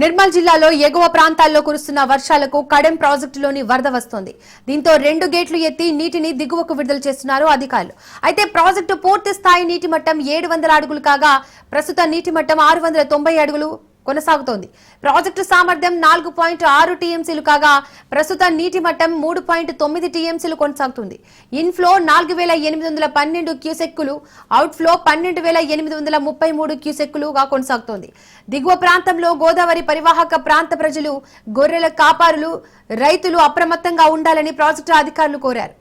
నిర్మల్ జిల్లాలో ఎగువ ప్రాంతాల్లో కురుస్తున్న వర్షాలకు కడెం ప్రాజెక్టులోని వరద వస్తోంది. దీంతో 2 గేట్లు ఎత్తి నీటిని దిగువకు విడుదల చేస్తున్నారు అధికారులు. అయితే ప్రాజెక్టు పూర్తి స్థాయి నీటి మట్టం 700 అడుగులు కాగా ప్రస్తుత నీటి మట్టం 690 అడుగులు కొనసాగుతోంది. ప్రాజెక్టు సామర్థ్యం 4.6 టీఎంసీలు కాగా ప్రస్తుత నీటి మట్టం 3.9 టీఎంసీలు కొనసాగుతుంది. ఇన్ఫ్లో 4812 క్యూసెక్కులు, అవుట్ఫ్లో 12833 క్యూసెక్కులుగా కొనసాగుతోంది. దిగువ ప్రాంతంలో గోదావరి పరివాహక ప్రాంత ప్రజలు, గొర్రెల కాపరులు, రైతులు అప్రమత్తంగా ఉండాలని ప్రాజెక్టు అధికారులు కోరారు.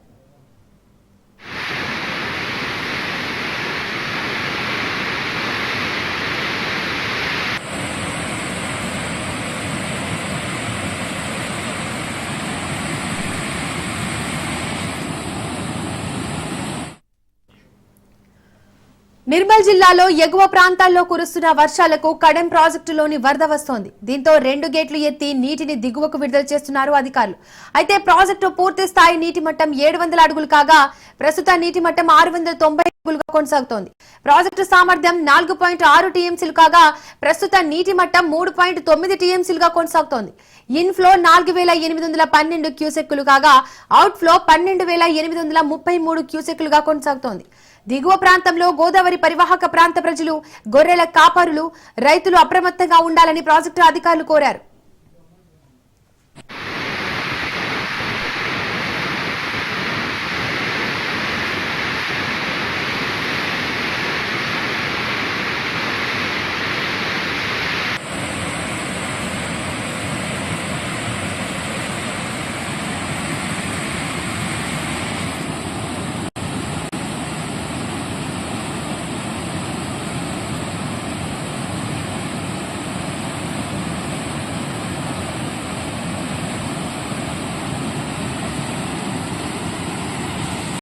నిర్మల్ జిల్లాలో ఎగువ ప్రాంతాల్లో కురుస్తున్న వర్షాలకు కడెం ప్రాజెక్టులోని వరద వస్తోంది. దీంతో 2 గేట్లు ఎత్తి నీటిని దిగువకు విడుదల చేస్తున్నారు అధికారులు. అయితే ప్రాజెక్టు పూర్తి స్థాయి నీటి మట్టం 700 అడుగులు కాగా ప్రస్తుత నీటి మట్టం 690 అడుగులుగా కొనసాగుతోంది. ప్రాజెక్టు సామర్థ్యం 4.6 టీఎంసీలు కాగా ప్రస్తుత నీటి మట్టం 3.9 టీఎంసీలుగా కొనసాగుతోంది. ఇన్ఫ్లో 4812 క్యూసెక్కులు కాగా అవుట్ఫ్లో 12833 క్యూసెక్కులుగా కొనసాగుతోంది. దిగువ ప్రాంతంలో గోదావరి పరివాహక ప్రాంత ప్రజలు, గొర్రెల కాపరులు, రైతులు అప్రమత్తంగా ఉండాలని ప్రాజెక్టు అధికారులు కోరారు.